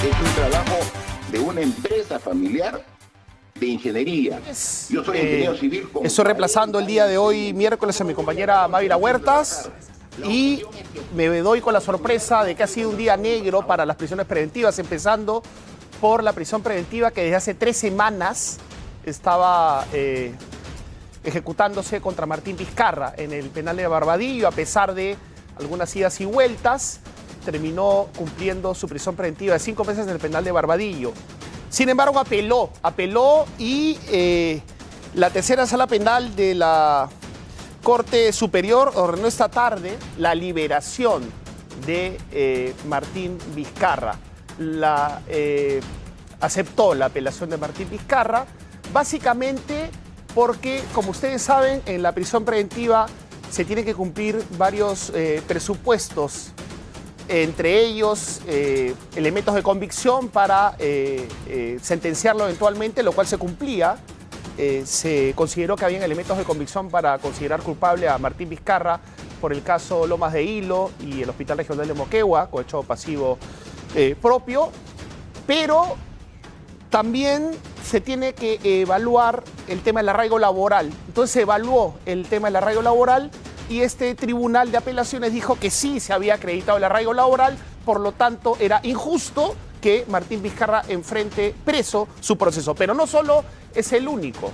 es un trabajo de una empresa familiar de ingeniería. Yo soy ingeniero civil. Estoy reemplazando el día de hoy, miércoles, a mi compañera Mávila Huertas, y me doy con la sorpresa de que ha sido un día negro para las prisiones preventivas, empezando por la prisión preventiva que desde hace 3 semanas estaba ejecutándose contra Martín Vizcarra en el penal de Barbadillo. A pesar de algunas idas y vueltas, terminó cumpliendo su prisión preventiva de 5 meses en el penal de Barbadillo. Sin embargo, apeló y la tercera sala penal de la Corte Superior ordenó esta tarde la liberación de Martín Vizcarra. Aceptó la apelación de Martín Vizcarra, básicamente porque, como ustedes saben, en la prisión preventiva se tienen que cumplir varios presupuestos, entre ellos elementos de convicción para sentenciarlo eventualmente, lo cual se cumplía. Se consideró que habían elementos de convicción para considerar culpable a Martín Vizcarra por el caso Lomas de Hilo y el Hospital Regional de Moquegua, cohecho pasivo propio, pero también se tiene que evaluar el tema del arraigo laboral. Entonces se evaluó el tema del arraigo laboral y este tribunal de apelaciones dijo que sí se había acreditado el arraigo laboral, por lo tanto era injusto que Martín Vizcarra enfrente preso su proceso. Pero no solo es el único.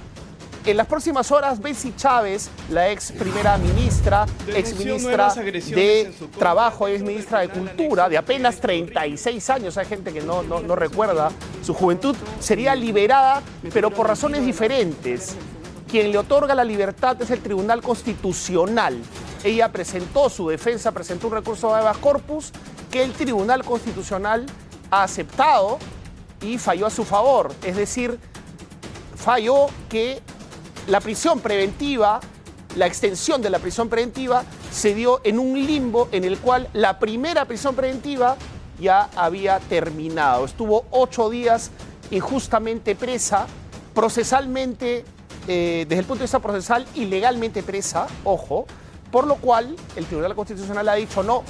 En las próximas horas, Betsy Chávez, la ex primera ministra, ex ministra de Trabajo, ex ministra de Cultura, de apenas 36 años, hay gente que no recuerda su juventud, sería liberada, pero por razones diferentes. Quien le otorga la libertad es el Tribunal Constitucional. Ella presentó su defensa, presentó un recurso de habeas corpus que el Tribunal Constitucional ha aceptado y falló a su favor. Es decir, falló que la prisión preventiva, la extensión de la prisión preventiva se dio en un limbo en el cual la primera prisión preventiva ya había terminado. Estuvo 8 días injustamente presa, procesalmente, desde el punto de vista procesal, ilegalmente presa, ojo, por lo cual el Tribunal Constitucional ha dicho no,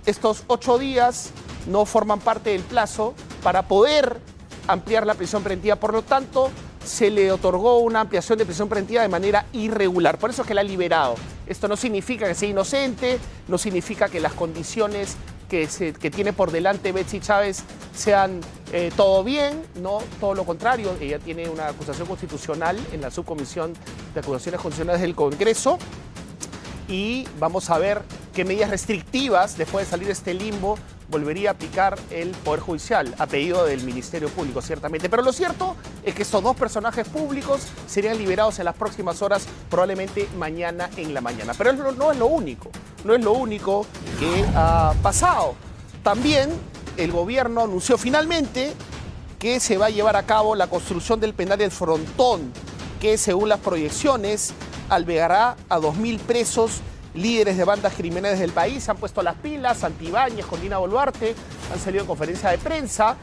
estos 8 días no forman parte del plazo para poder ampliar la prisión preventiva, por lo tanto se le otorgó una ampliación de prisión preventiva de manera irregular, por eso es que la ha liberado. Esto no significa que sea inocente, no significa que las condiciones que tiene por delante Betsy Chávez sean todo bien, no, todo lo contrario. Ella tiene una acusación constitucional en la subcomisión de acusaciones constitucionales del Congreso y vamos a ver qué medidas restrictivas, después de salir de este limbo, volvería a aplicar el Poder Judicial, a pedido del Ministerio Público, ciertamente. Pero lo cierto es que estos 2 personajes públicos serían liberados en las próximas horas, probablemente mañana en la mañana. Pero no es lo único, no es lo único que ha pasado. También el gobierno anunció finalmente que se va a llevar a cabo la construcción del penal del Frontón, que según las proyecciones albergará a 2.000 presos, líderes de bandas criminales del país. Han puesto las pilas. Santibáñez con Dina Boluarte han salido en conferencia de prensa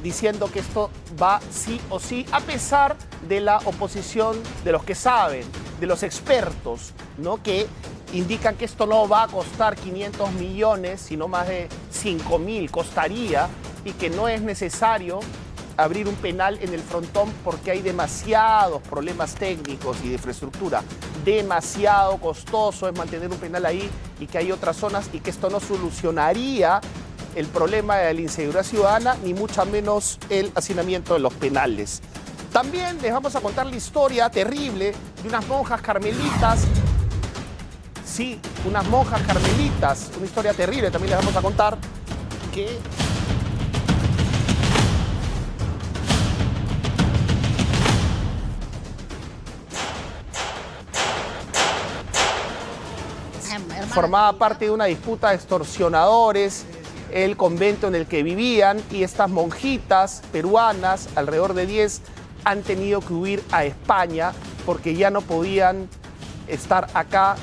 diciendo que esto va sí o sí, a pesar de la oposición de los que saben, de los expertos, ¿no?, que indican que esto no va a costar 500 millones, sino más de 5.000 costaría, y que no es necesario abrir un penal en el Frontón porque hay demasiados problemas técnicos y de infraestructura. Demasiado costoso es mantener un penal ahí y que hay otras zonas, y que esto no solucionaría el problema de la inseguridad ciudadana, ni mucho menos el hacinamiento de los penales. También les vamos a contar la historia terrible de unas monjas carmelitas. Sí, unas monjas carmelitas, una historia terrible también les vamos a contar, que formaba parte de una disputa de extorsionadores, el convento en el que vivían, y estas monjitas peruanas, alrededor de 10, han tenido que huir a España porque ya no podían estar acá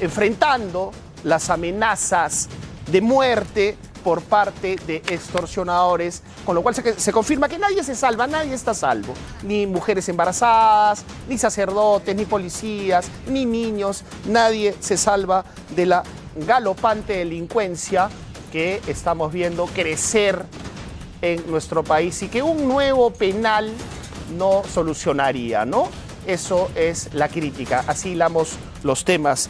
enfrentando las amenazas de muerte por parte de extorsionadores, con lo cual se confirma que nadie se salva, nadie está a salvo. Ni mujeres embarazadas, ni sacerdotes, ni policías, ni niños, nadie se salva de la galopante delincuencia que estamos viendo crecer en nuestro país y que un nuevo penal no solucionaría, ¿no? Eso es la crítica. Así hilamos los temas.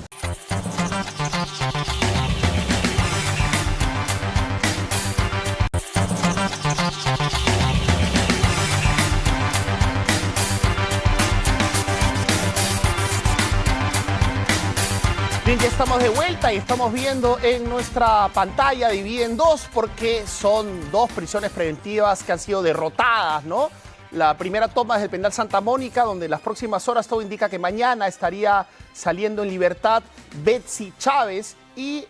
Bien, ya estamos de vuelta y estamos viendo en nuestra pantalla dividida en dos porque son dos prisiones preventivas que han sido derrotadas, ¿no? La primera toma es del penal Santa Mónica, donde en las próximas horas todo indica que mañana estaría saliendo en libertad Betsy Chávez y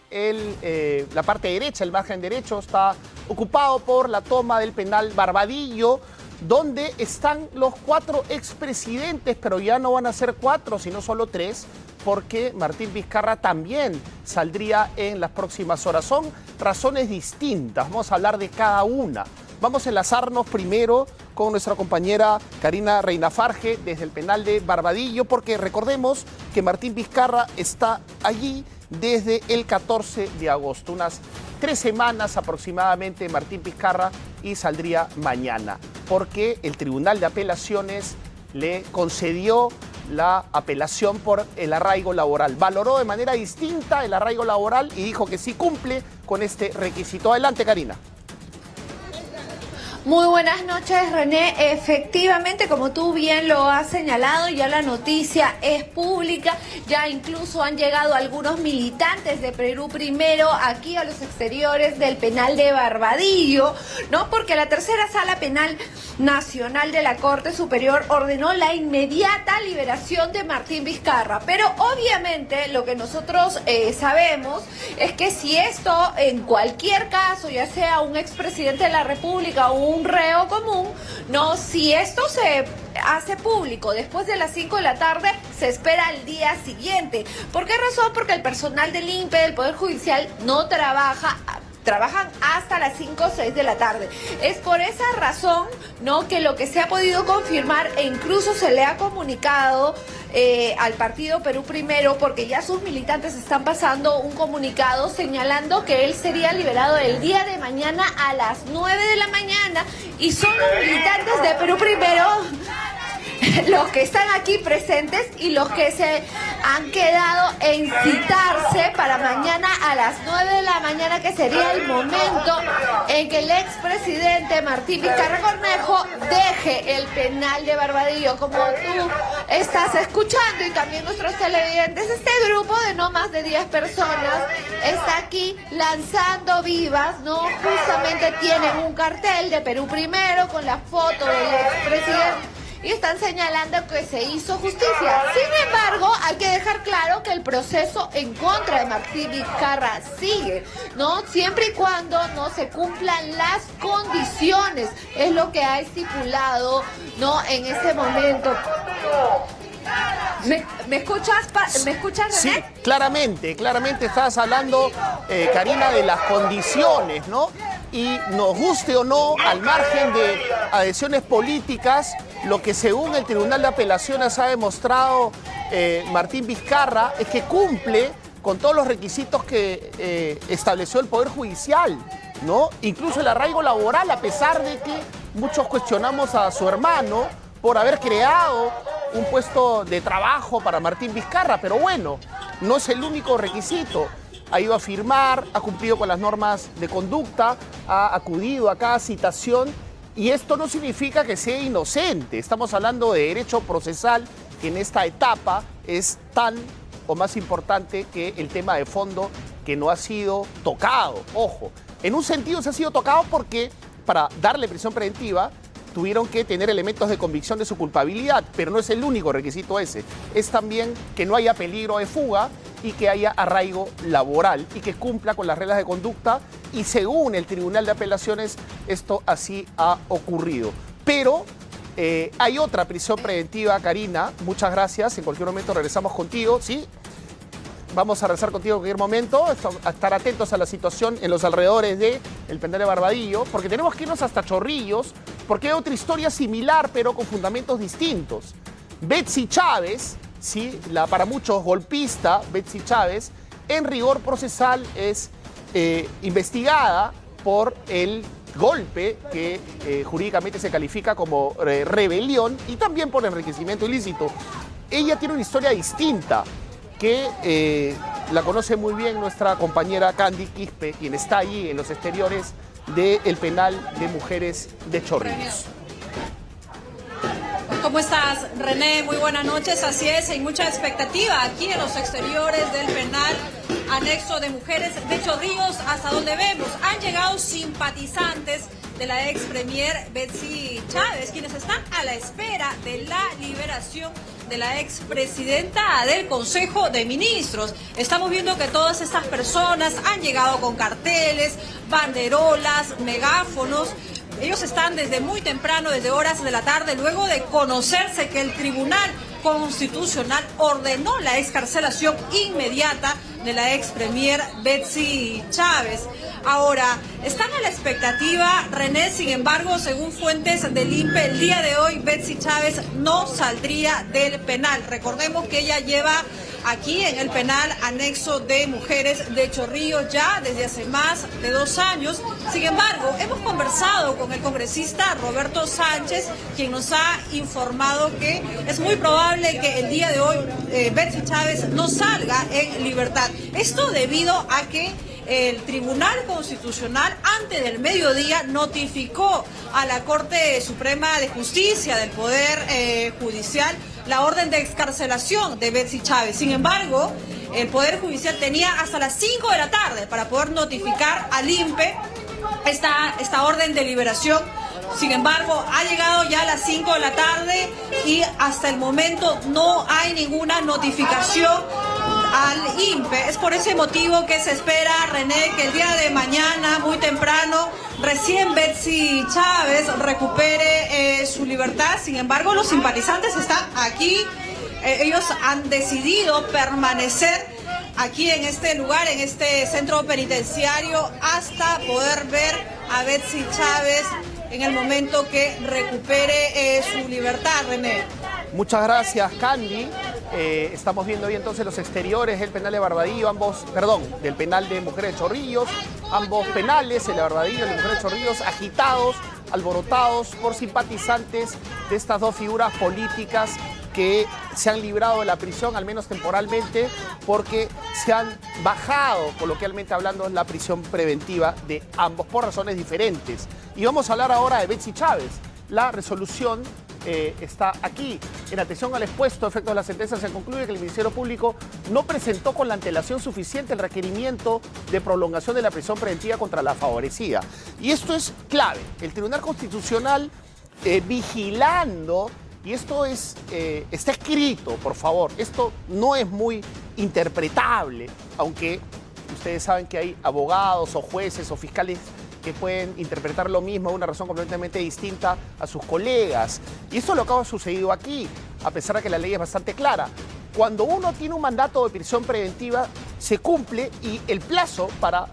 la parte derecha, el margen derecho, está ocupado por la toma del penal Barbadillo, donde están los 4 expresidentes, pero ya no van a ser 4, sino solo 3, porque Martín Vizcarra también saldría en las próximas horas. Son razones distintas, vamos a hablar de cada una. Vamos a enlazarnos primero con nuestra compañera Karina Reinafarge desde el penal de Barbadillo, porque recordemos que Martín Vizcarra está allí desde el 14 de agosto, unas 3 semanas aproximadamente Martín Vizcarra, y saldría mañana, porque el Tribunal de Apelaciones le concedió la apelación por el arraigo laboral. Valoró de manera distinta el arraigo laboral y dijo que sí cumple con este requisito. Adelante, Karina. Muy buenas noches, René. Efectivamente, como tú bien lo has señalado, ya la noticia es pública. Ya incluso han llegado algunos militantes de Perú Primero aquí a los exteriores del penal de Barbadillo, ¿no? Porque la tercera sala penal nacional de la Corte Superior ordenó la inmediata liberación de Martín Vizcarra. Pero obviamente lo que nosotros sabemos es que si esto en cualquier caso, ya sea un expresidente de la República o un reo común, no, si esto se hace público después de las 5 de la tarde, se espera el día siguiente. ¿Por qué razón? Porque el personal del INPE, del Poder Judicial, no trabajan hasta las 5 o 6 de la tarde. Es por esa razón, ¿no?, que lo que se ha podido confirmar, e incluso se le ha comunicado al partido Perú Primero, porque ya sus militantes están pasando un comunicado señalando que él sería liberado el día de mañana a las 9 de la mañana, y son los militantes de Perú Primero los que están aquí presentes y los que se han quedado en citarse para mañana a las 9 de la mañana, que sería el momento en que el expresidente Martín Vizcarra Cornejo deje el penal de Barbadillo. Como tú estás escuchando y también nuestros televidentes, este grupo de no más de 10 personas está aquí lanzando vivas, ¿no? Justamente tienen un cartel de Perú Primero con la foto del expresidente y están señalando que se hizo justicia. Sin embargo, hay que dejar claro que el proceso en contra de Martín Vizcarra sigue, ¿no? Siempre y cuando no se cumplan las condiciones, es lo que ha estipulado, ¿no?, en ese momento. ¿Me escuchas? ¿Me escuchas, René? Sí, claramente estás hablando, Karina, de las condiciones, ¿no? Y nos guste o no, al margen de adhesiones políticas, lo que según el Tribunal de Apelaciones ha demostrado Martín Vizcarra es que cumple con todos los requisitos que estableció el Poder Judicial, ¿no? Incluso el arraigo laboral, a pesar de que muchos cuestionamos a su hermano por haber creado un puesto de trabajo para Martín Vizcarra, pero bueno, no es el único requisito. Ha ido a firmar, ha cumplido con las normas de conducta, ha acudido a cada citación, y esto no significa que sea inocente. Estamos hablando de derecho procesal, que en esta etapa es tan o más importante que el tema de fondo, que no ha sido tocado. Ojo, en un sentido se ha sido tocado porque para darle prisión preventiva tuvieron que tener elementos de convicción de su culpabilidad, pero no es el único requisito ese. Es también que no haya peligro de fuga y que haya arraigo laboral y que cumpla con las reglas de conducta, y según el Tribunal de Apelaciones esto así ha ocurrido. Pero hay otra prisión preventiva, Karina, muchas gracias, en cualquier momento regresamos contigo, ¿sí? Vamos a regresar contigo en cualquier momento, a estar atentos a la situación en los alrededores del penal de Barbadillo, porque tenemos que irnos hasta Chorrillos, porque hay otra historia similar, pero con fundamentos distintos. Betsy Chávez, sí, la para muchos golpista Betsy Chávez, en rigor procesal es investigada por el golpe que jurídicamente se califica como rebelión y también por enriquecimiento ilícito. Ella tiene una historia distinta que la conoce muy bien nuestra compañera Candy Quispe, quien está allí en los exteriores del penal de mujeres de Chorrillos. ¿Cómo estás, René? Muy buenas noches. Así es, hay mucha expectativa aquí en los exteriores del penal anexo de mujeres de Chorrillos, hasta donde vemos. Han llegado simpatizantes de la ex premier Betsy Chávez, quienes están a la espera de la liberación de la expresidenta del Consejo de Ministros. Estamos viendo que todas estas personas han llegado con carteles, banderolas, megáfonos. Ellos están desde muy temprano, desde horas de la tarde, luego de conocerse que el Tribunal Constitucional ordenó la excarcelación inmediata de la ex premier Betsy Chávez. Ahora, están a la expectativa, René, sin embargo, según fuentes del INPE, el día de hoy Betsy Chávez no saldría del penal. Recordemos que ella lleva aquí en el penal anexo de mujeres de Chorrillos ya desde hace más de 2 años. Sin embargo, hemos conversado con el congresista Roberto Sánchez, quien nos ha informado que es muy probable que el día de hoy Betsy Chávez no salga en libertad. Esto debido a que el Tribunal Constitucional antes del mediodía notificó a la Corte Suprema de Justicia del Poder Judicial la orden de excarcelación de Betsy Chávez. Sin embargo, el Poder Judicial tenía hasta las 5 de la tarde para poder notificar al INPE esta orden de liberación. Sin embargo, ha llegado ya a las 5 de la tarde y hasta el momento no hay ninguna notificación al INPE. Es por ese motivo que se espera, René, que el día de mañana, muy temprano, recién Betsy Chávez recupere su libertad. Sin embargo, los simpatizantes están aquí. Ellos han decidido permanecer aquí en este lugar, en este centro penitenciario, hasta poder ver a Betsy Chávez en el momento que recupere su libertad, René. Muchas gracias, Candy. Estamos viendo hoy entonces los exteriores del penal de Barbadillo, del penal de mujeres de Chorrillos, ambos penales, el de Barbadillo y el de mujeres de Chorrillos, agitados, alborotados por simpatizantes de estas dos figuras políticas que se han librado de la prisión, al menos temporalmente, porque se han bajado, coloquialmente hablando, la prisión preventiva de ambos por razones diferentes. Y vamos a hablar ahora de Betsy Chávez. La resolución está aquí. En atención al expuesto, efecto de la sentencia, se concluye que el Ministerio Público no presentó con la antelación suficiente el requerimiento de prolongación de la prisión preventiva contra la favorecida. Y esto es clave. El Tribunal Constitucional vigilando, y esto está escrito, por favor, esto no es muy interpretable, aunque ustedes saben que hay abogados o jueces o fiscales que pueden interpretar lo mismo de una razón completamente distinta a sus colegas. Y esto es lo que ha sucedido aquí, a pesar de que la ley es bastante clara. Cuando uno tiene un mandato de prisión preventiva, se cumple y el plazo para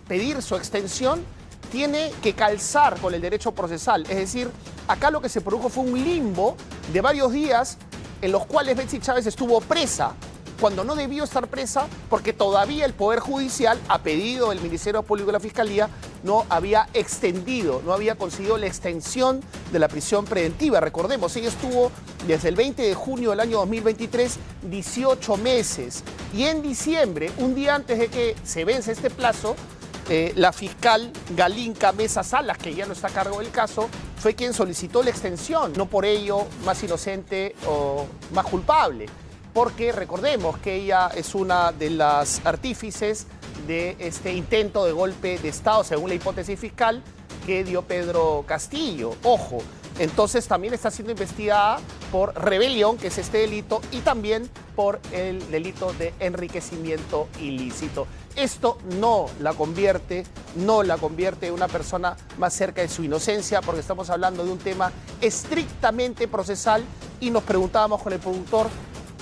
pedir su extensión tiene que calzar con el derecho procesal. Es decir, acá lo que se produjo fue un limbo de varios días en los cuales Betsy Chávez estuvo presa, cuando no debió estar presa, porque todavía el Poder Judicial, a pedido del Ministerio Público y la Fiscalía, no había extendido, no había conseguido la extensión de la prisión preventiva. Recordemos, ella estuvo desde el 20 de junio del año 2023, 18 meses. Y en diciembre, un día antes de que se vence este plazo, la fiscal Galinka Mesa Salas, que ya no está a cargo del caso, fue quien solicitó la extensión, no por ello más inocente o más culpable. Porque recordemos que ella es una de las artífices de este intento de golpe de Estado, según la hipótesis fiscal que dio Pedro Castillo. Ojo, entonces también está siendo investigada por rebelión, que es este delito, y también por el delito de enriquecimiento ilícito. Esto no la convierte en una persona más cerca de su inocencia, porque estamos hablando de un tema estrictamente procesal y nos preguntábamos con el productor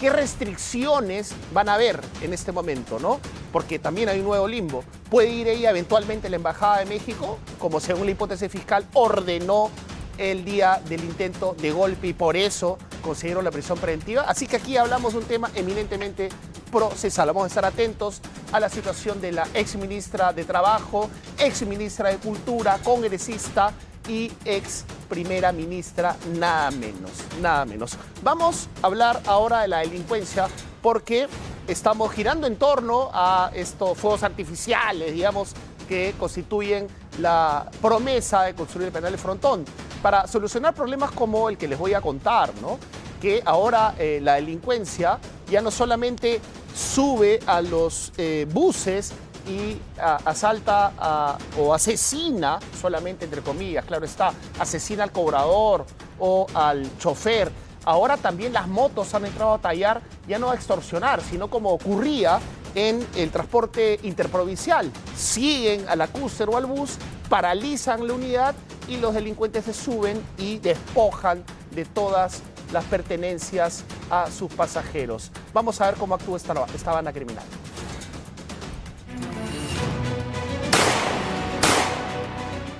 qué restricciones van a haber en este momento, ¿no? Porque también hay un nuevo limbo. ¿Puede ir ella eventualmente a la Embajada de México, como según la hipótesis fiscal ordenó el día del intento de golpe y por eso consiguieron la prisión preventiva? Así que aquí hablamos de un tema eminentemente procesal. Vamos a estar atentos a la situación de la exministra de Trabajo, exministra de Cultura, congresista y ex primera ministra, nada menos, nada menos. Vamos a hablar ahora de la delincuencia porque estamos girando en torno a estos fuegos artificiales, digamos, que constituyen la promesa de construir el penal de Frontón para solucionar problemas como el que les voy a contar, ¿no? Que ahora la delincuencia ya no solamente sube a los buses y asalta o asesina, solamente entre comillas, claro está, asesina al cobrador o al chofer. Ahora también las motos han entrado a tallar, ya no a extorsionar, sino como ocurría en el transporte interprovincial. Siguen al acúster o al bus, paralizan la unidad y los delincuentes se suben y despojan de todas las pertenencias a sus pasajeros. Vamos a ver cómo actúa esta banda criminal.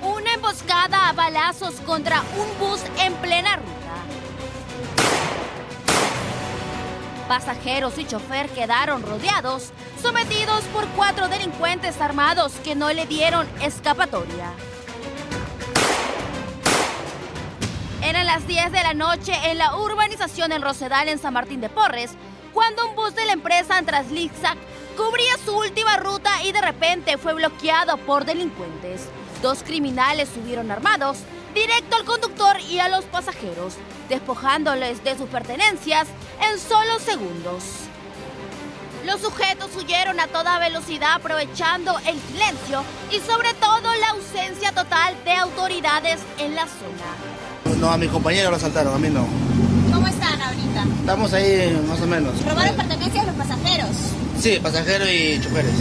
Una emboscada a balazos contra un bus en plena ruta. Pasajeros y chofer quedaron rodeados, sometidos por 4 delincuentes armados que no le dieron escapatoria. Eran las 10 de la noche en la urbanización El Rosedal en San Martín de Porres, cuando un bus de la empresa Translixac cubría su última ruta y de repente fue bloqueado por delincuentes. 2 criminales subieron armados directo al conductor y a los pasajeros, despojándoles de sus pertenencias en solo segundos. Los sujetos huyeron a toda velocidad aprovechando el silencio y sobre todo la ausencia total de autoridades en la zona. No, a mis compañeros lo asaltaron, a mí no. ¿Cómo están ahorita? Estamos ahí más o menos. ¿Robaron pertenencias a los pasajeros? Sí, pasajeros y choferes.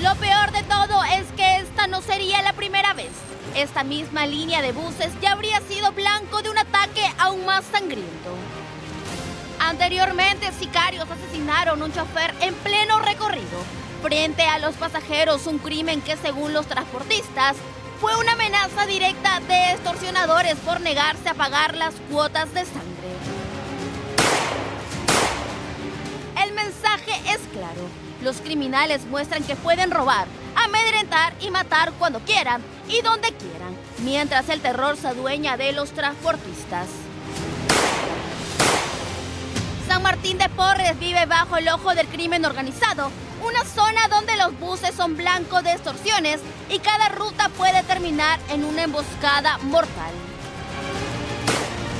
Lo peor de todo es que esta no sería la primera vez. Esta misma línea de buses ya habría sido blanco de un ataque aún más sangriento. Anteriormente, sicarios asesinaron a un chofer en pleno recorrido. Frente a los pasajeros, un crimen que, según los transportistas, fue una amenaza directa de extorsionadores por negarse a pagar las cuotas de sangre. El mensaje es claro. Los criminales muestran que pueden robar, amedrentar y matar cuando quieran y donde quieran, mientras el terror se adueña de los transportistas. San Martín de Porres vive bajo el ojo del crimen organizado, una zona donde los buses son blanco de extorsiones y cada ruta puede terminar en una emboscada mortal.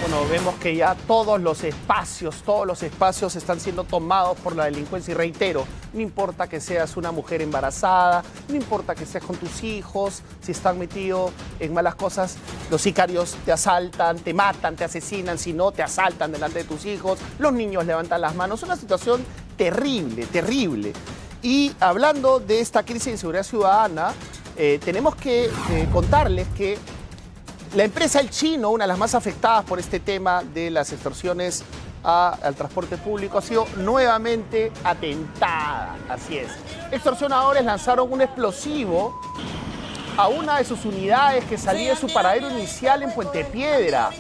Bueno, vemos que ya todos los espacios están siendo tomados por la delincuencia. Y reitero, no importa que seas una mujer embarazada, no importa que estés con tus hijos, si están metidos en malas cosas, los sicarios te asaltan, te matan, te asesinan, si no, te asaltan delante de tus hijos, los niños levantan las manos. Es una situación terrible, terrible. Y hablando de esta crisis de inseguridad ciudadana, tenemos que contarles que la empresa El Chino, una de las más afectadas por este tema de las extorsiones al transporte público, ha sido nuevamente atentada. Así es. Extorsionadores lanzaron un explosivo a una de sus unidades que salía de su paradero inicial en Puente Piedra.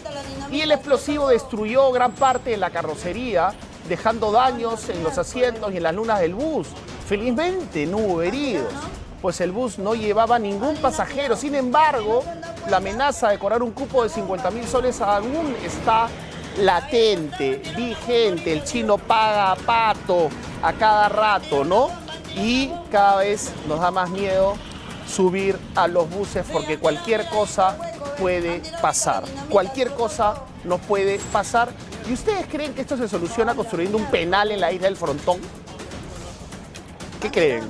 Y el explosivo destruyó gran parte de la carrocería, dejando daños en los asientos y en las lunas del bus. Felizmente no hubo heridos, pues el bus no llevaba ningún pasajero. Sin embargo, la amenaza de cobrar un cupo de 50.000 soles aún está latente, vigente. El Chino paga pato a cada rato, ¿no? Y cada vez nos da más miedo subir a los buses porque cualquier cosa puede pasar. Cualquier cosa nos puede pasar. ¿Y ustedes creen que esto se soluciona construyendo un penal en la isla del Frontón? ¿Qué creen?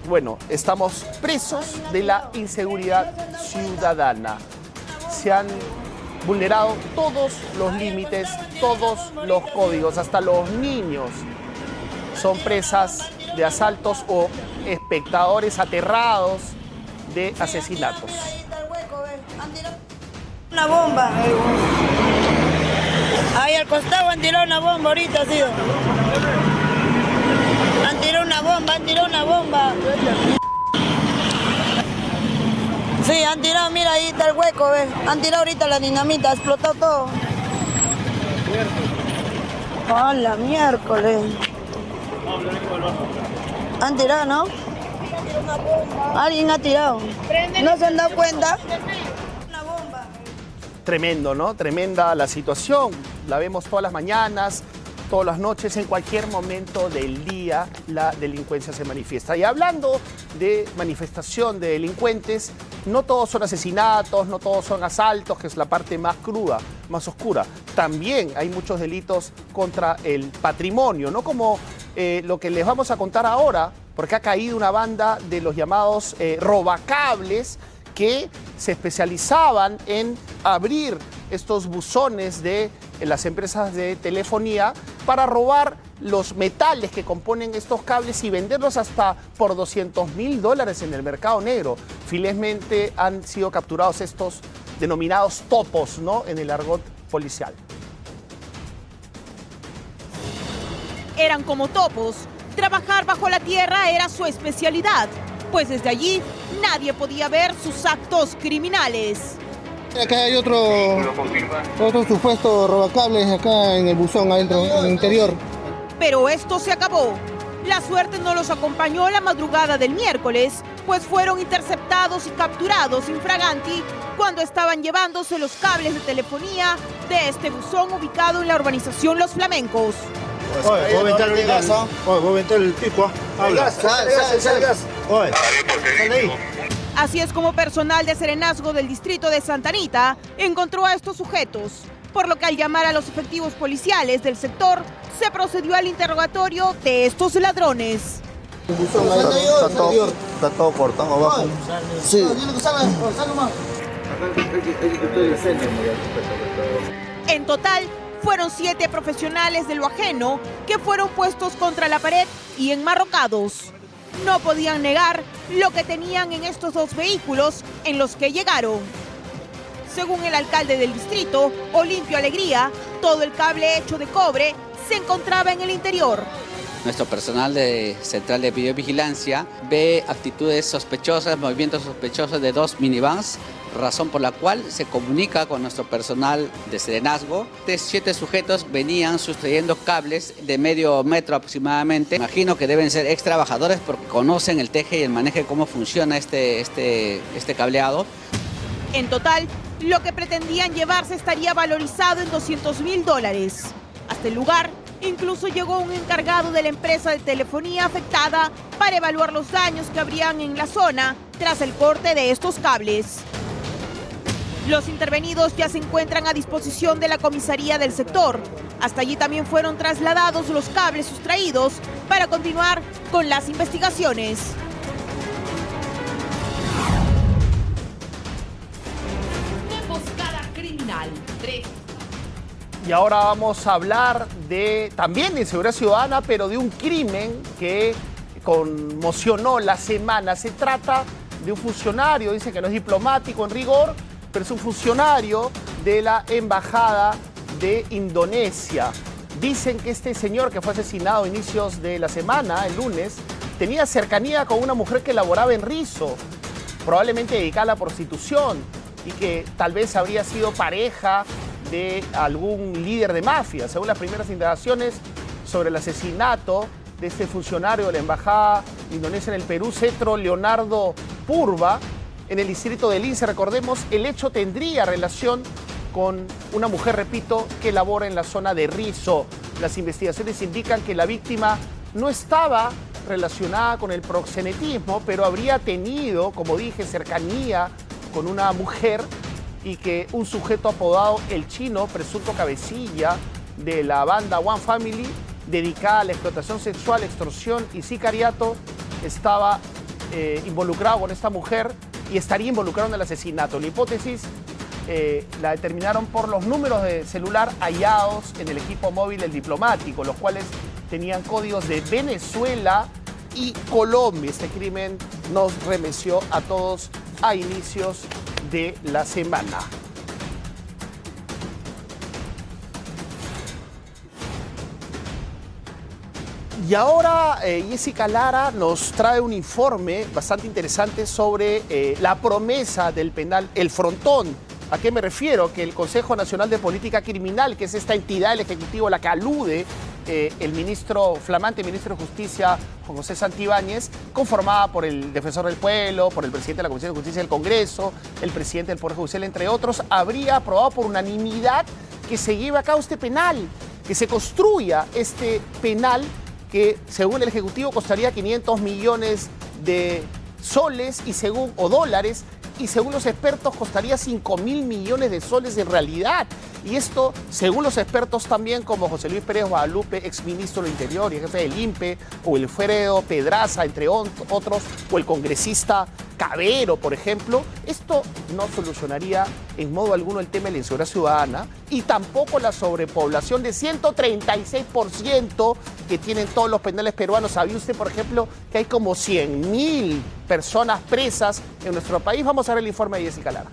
Bueno, estamos presos de la inseguridad ciudadana. Se han vulnerado todos los límites, todos los códigos, hasta los niños son presas de asaltos o espectadores aterrados de asesinatos. Una bomba. Ahí al costado han tirado una bomba ahorita, sí. Han tirado una bomba. Sí, han tirado, mira, ahí está el hueco, ¿ves? Han tirado ahorita la dinamita, explotó todo. ¡A la miércoles! Han tirado, ¿no? Alguien ha tirado. ¿No se han dado cuenta? Tremendo, ¿no? Tremenda la situación. La vemos todas las mañanas, todas las noches, en cualquier momento del día la delincuencia se manifiesta. Y hablando de manifestación de delincuentes, no todos son asesinatos, no todos son asaltos, que es la parte más cruda, más oscura. También hay muchos delitos contra el patrimonio, no como lo que les vamos a contar ahora, porque ha caído una banda de los llamados robacables que se especializaban en abrir estos buzones de las empresas de telefonía para robar los metales que componen estos cables y venderlos hasta por $200.000 en el mercado negro. Felizmente han sido capturados estos denominados topos, ¿no?, en el argot policial. Eran como topos. Trabajar bajo la tierra era su especialidad, pues desde allí nadie podía ver sus actos criminales. Acá hay otro supuesto robacables acá en el buzón adentro, en el interior. Pero esto se acabó. La suerte no los acompañó la madrugada del miércoles, pues fueron interceptados y capturados infraganti cuando estaban llevándose los cables de telefonía de este buzón ubicado en la urbanización Los Flamencos. Oye, voy a aventar ahorita voy a aventar el tipo. Habla. Sal gas. Oye, sal ahí. Así es como personal de Serenazgo del distrito de Santa Anita encontró a estos sujetos, por lo que al llamar a los efectivos policiales del sector, se procedió al interrogatorio de estos ladrones. Está todo cortado abajo. Sí. En total, fueron 7 profesionales de lo ajeno que fueron puestos contra la pared y enmarrocados. No podían negar lo que tenían en estos 2 vehículos en los que llegaron. Según el alcalde del distrito, Olimpio Alegría, todo el cable hecho de cobre se encontraba en el interior. Nuestro personal de Central de Videovigilancia ve actitudes sospechosas, movimientos sospechosos de 2 minivans, razón por la cual se comunica con nuestro personal de Serenazgo. 7 sujetos venían sustrayendo cables de medio metro aproximadamente. Imagino que deben ser ex trabajadores porque conocen el teje y el maneje, cómo funciona este cableado. En total, lo que pretendían llevarse estaría valorizado en $200.000. Hasta el lugar, incluso llegó un encargado de la empresa de telefonía afectada para evaluar los daños que habrían en la zona tras el corte de estos cables. Los intervenidos ya se encuentran a disposición de la comisaría del sector. Hasta allí también fueron trasladados los cables sustraídos para continuar con las investigaciones. Emboscada criminal 3. Y ahora vamos a hablar también de inseguridad ciudadana, pero de un crimen que conmocionó la semana. Se trata de un funcionario, dice que no es diplomático en rigor, pero es un funcionario de la Embajada de Indonesia. Dicen que este señor que fue asesinado a inicios de la semana, el lunes, tenía cercanía con una mujer que laboraba en Rizo, probablemente dedicada a la prostitución, y que tal vez habría sido pareja de algún líder de mafia. Según las primeras indagaciones sobre el asesinato de este funcionario de la Embajada de Indonesia en el Perú, Cetro Leonardo Purba, en el distrito de Lince, recordemos, el hecho tendría relación con una mujer, repito, que labora en la zona de Rizo. Las investigaciones indican que la víctima no estaba relacionada con el proxenetismo, pero habría tenido, como dije, cercanía con una mujer, y que un sujeto apodado El Chino, presunto cabecilla de la banda One Family, dedicada a la explotación sexual, extorsión y sicariato, estaba involucrado con esta mujer y estaría involucrado en el asesinato. La hipótesis la determinaron por los números de celular hallados en el equipo móvil del diplomático, los cuales tenían códigos de Venezuela y Colombia. Este crimen nos remeció a todos a inicios de la semana. Y ahora Jessica Lara nos trae un informe bastante interesante sobre la promesa del penal El Frontón. ¿A qué me refiero? Que el Consejo Nacional de Política Criminal, que es esta entidad del Ejecutivo a la que alude el flamante ministro de Justicia, Juan José Santibáñez, conformada por el defensor del pueblo, por el presidente de la Comisión de Justicia del Congreso, el presidente del Poder Judicial, entre otros, habría aprobado por unanimidad que se lleve a cabo este penal, que se construya este penal que, según el Ejecutivo, costaría 500 millones de soles o dólares, y según los expertos costaría 5.000 millones de soles en realidad. Y esto, según los expertos también, como José Luis Pérez Guadalupe, exministro del Interior y jefe del INPE, o el Wilfredo Pedraza, entre otros, o el congresista Cabero, por ejemplo, esto no solucionaría en modo alguno el tema de la inseguridad ciudadana y tampoco la sobrepoblación de 136% que tienen todos los penales peruanos. ¿Sabía usted, por ejemplo, que hay como 100.000 personas presas en nuestro país? Vamos a ver el informe de Jessica Lara.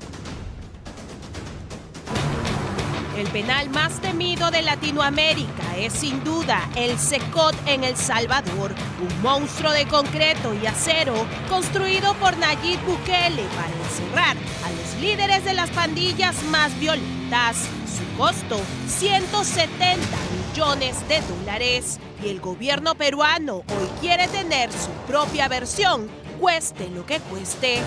El penal más temido de Latinoamérica es sin duda el CECOT en El Salvador, un monstruo de concreto y acero construido por Nayib Bukele para encerrar a los líderes de las pandillas más violentas. Su costo, 170 millones de dólares. Y el gobierno peruano hoy quiere tener su propia versión, cueste lo que cueste.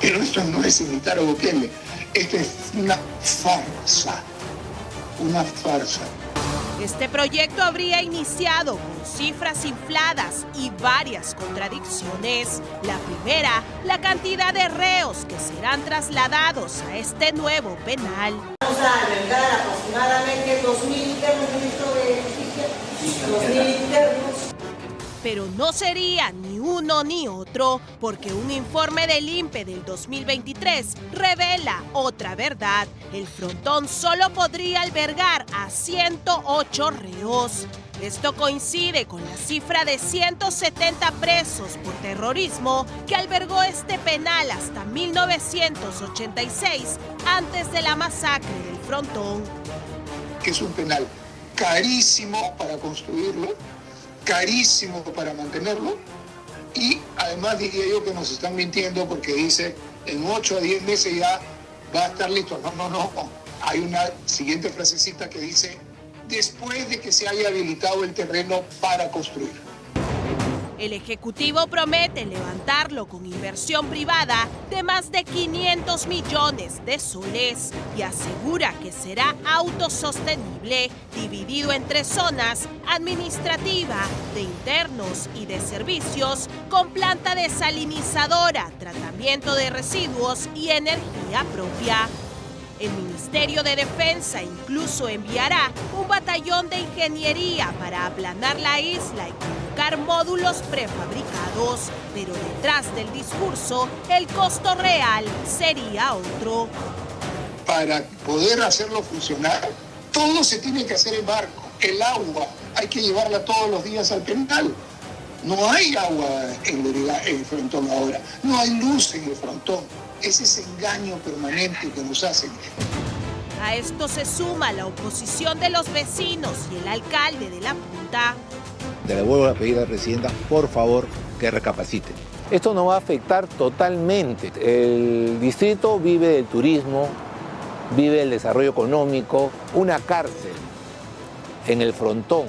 Pero esto no es imitar a Bukele. Esto es una farsa, una farsa. Este proyecto habría iniciado con cifras infladas y varias contradicciones. La primera, la cantidad de reos que serán trasladados a este nuevo penal. Vamos a albergar aproximadamente 2.000 internos, ministro de Justicia, 2.000 internos. Pero no sería ni uno ni otro, porque un informe del INPE del 2023 revela otra verdad. El frontón solo podría albergar a 108 reos. Esto coincide con la cifra de 170 presos por terrorismo que albergó este penal hasta 1986, antes de la masacre del frontón. Es un penal carísimo para construirlo, carísimo para mantenerlo, y además diría yo que nos están mintiendo porque dice en 8 a 10 meses ya va a estar listo. No. Hay una siguiente frasecita que dice después de que se haya habilitado el terreno para construir. El Ejecutivo promete levantarlo con inversión privada de más de 500 millones de soles y asegura que será autosostenible, dividido en 3 zonas: administrativa, de internos y de servicios, con planta desalinizadora, tratamiento de residuos y energía propia. El Ministerio de Defensa incluso enviará un batallón de ingeniería para aplanar la isla y colocar módulos prefabricados, pero detrás del discurso el costo real sería otro. Para poder hacerlo funcionar, todo se tiene que hacer en barco. El agua hay que llevarla todos los días al penal. No hay agua en el frontón ahora, no hay luz en el frontón. Es ese engaño permanente que nos hacen. A esto se suma la oposición de los vecinos y el alcalde de La Punta. Le vuelvo a pedir a la presidenta, por favor, que recapacite. Esto nos va a afectar totalmente. El distrito vive del turismo, vive del desarrollo económico. Una cárcel en el frontón,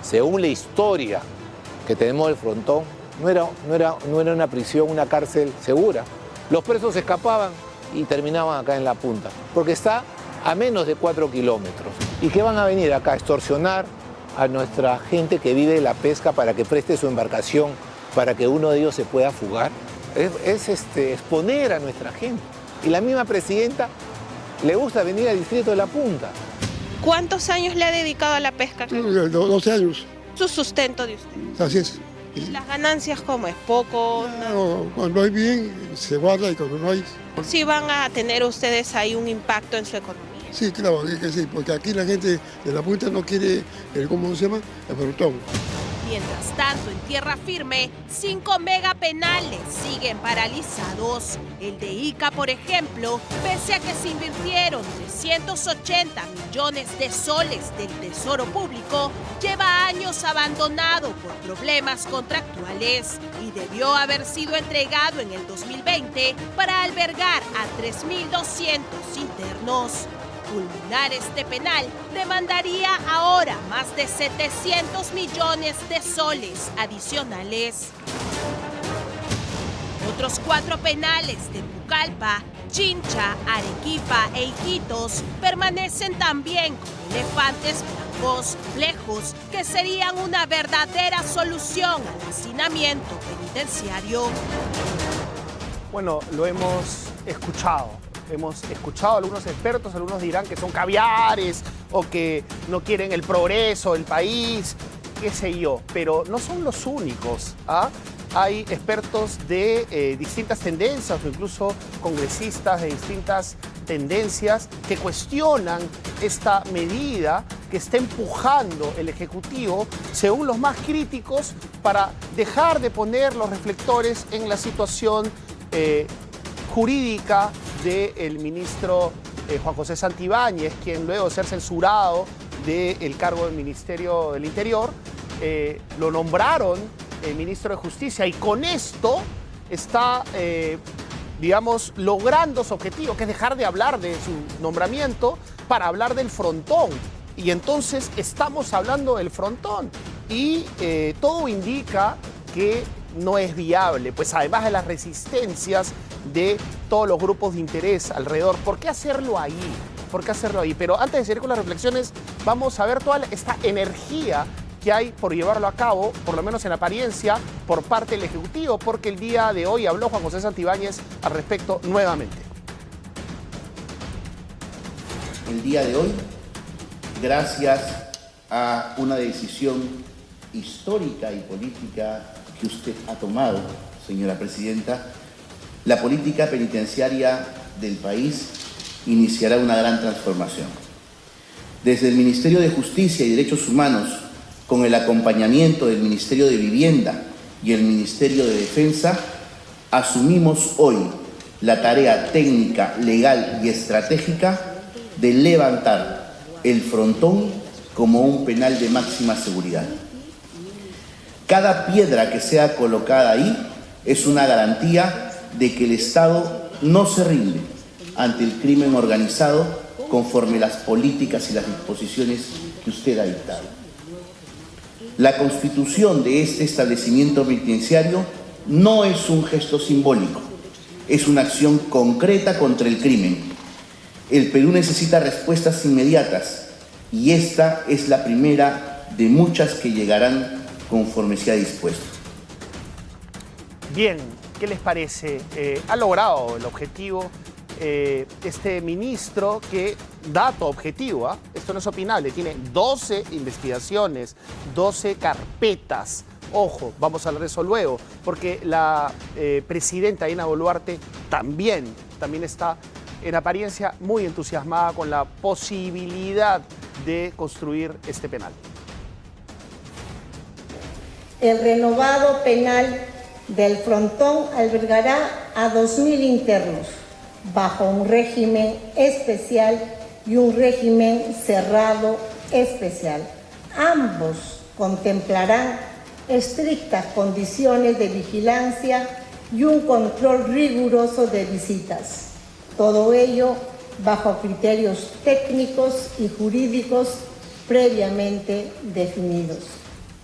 según la historia que tenemos del frontón, no era una prisión, una cárcel segura. Los presos escapaban y terminaban acá en La Punta, porque está a menos de 4 kilómetros. ¿Y qué van a venir acá? A extorsionar a nuestra gente que vive de la pesca para que preste su embarcación, para que uno de ellos se pueda fugar. Es exponer a nuestra gente. Y la misma presidenta le gusta venir al distrito de La Punta. ¿Cuántos años le ha dedicado a la pesca? 12 años. ¿Su sustento de usted? Así es. ¿Y las ganancias cómo es? ¿Poco? No, cuando hay bien se guarda y cuando no hay... ¿Sí van a tener ustedes ahí un impacto en su economía? Sí, claro, que sí, porque aquí la gente de La Punta no quiere, ¿cómo se llama? El frontón. Mientras tanto, en tierra firme, 5 megapenales siguen paralizados. El de Ica, por ejemplo, pese a que se invirtieron 380 millones de soles del Tesoro Público, lleva años abandonado por problemas contractuales y debió haber sido entregado en el 2020 para albergar a 3.200 internos. culminar este penal demandaría ahora más de 700 millones de soles adicionales. Otros 4 penales de Pucallpa, Chincha, Arequipa e Iquitos permanecen también como elefantes blancos, lejos, que serían una verdadera solución al hacinamiento penitenciario. Bueno, lo hemos escuchado. Hemos escuchado a algunos expertos, algunos dirán que son caviares o que no quieren el progreso del país, qué sé yo, pero no son los únicos, ¿ah? Hay expertos de distintas tendencias o incluso congresistas de distintas tendencias que cuestionan esta medida que está empujando el Ejecutivo, según los más críticos, para dejar de poner los reflectores en la situación jurídica del ministro Juan José Santibáñez, quien luego de ser censurado del cargo del Ministerio del Interior, lo nombraron ministro de Justicia, y con esto está, digamos, logrando su objetivo, que es dejar de hablar de su nombramiento para hablar del frontón. Y entonces estamos hablando del frontón y todo indica que no es viable, pues además de las resistencias de todos los grupos de interés alrededor. ¿Por qué hacerlo ahí? ¿Por qué hacerlo ahí? Pero antes de seguir con las reflexiones, vamos a ver toda esta energía que hay por llevarlo a cabo, por lo menos en apariencia, por parte del Ejecutivo, porque el día de hoy habló Juan José Santibáñez al respecto nuevamente. El día de hoy, gracias a una decisión histórica y política que usted ha tomado, señora Presidenta, la política penitenciaria del país iniciará una gran transformación. Desde el Ministerio de Justicia y Derechos Humanos, con el acompañamiento del Ministerio de Vivienda y el Ministerio de Defensa, asumimos hoy la tarea técnica, legal y estratégica de levantar el frontón como un penal de máxima seguridad. Cada piedra que sea colocada ahí es una garantía de que el Estado no se rinde ante el crimen organizado conforme las políticas y las disposiciones que usted ha dictado. La constitución de este establecimiento penitenciario no es un gesto simbólico, es una acción concreta contra el crimen. El Perú necesita respuestas inmediatas y esta es la primera de muchas que llegarán conforme sea dispuesto. Bien, ¿qué les parece? Ha logrado el objetivo este ministro, que, dato objetivo, ¿eh? Esto no es opinable, tiene 12 investigaciones, 12 carpetas. Ojo, vamos a hablar de eso luego, porque la presidenta Dina Boluarte también está en apariencia muy entusiasmada con la posibilidad de construir este penal. El renovado penal del Frontón albergará a 2.000 internos bajo un régimen especial y un régimen cerrado especial. Ambos contemplarán estrictas condiciones de vigilancia y un control riguroso de visitas. Todo ello bajo criterios técnicos y jurídicos previamente definidos.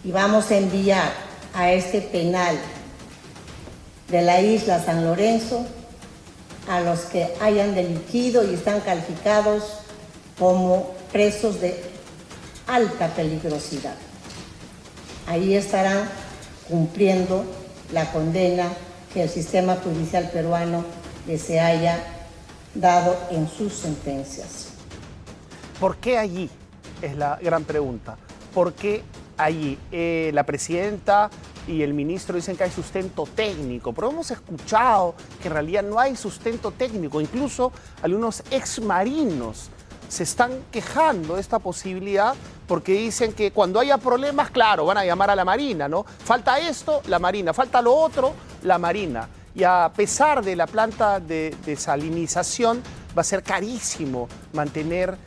Y vamos a enviar a este penal de la isla San Lorenzo a los que hayan delinquido y están calificados como presos de alta peligrosidad. Ahí estarán cumpliendo la condena que el sistema judicial peruano les haya dado en sus sentencias. ¿Por qué allí? Es la gran pregunta. ¿Por qué allí? La presidenta y el ministro dicen que hay sustento técnico, pero hemos escuchado que en realidad no hay sustento técnico. Incluso algunos exmarinos se están quejando de esta posibilidad porque dicen que cuando haya problemas, claro, van a llamar a la Marina, ¿no? Falta esto, la Marina, falta lo otro, la Marina. Y a pesar de la planta de desalinización, va a ser carísimo mantener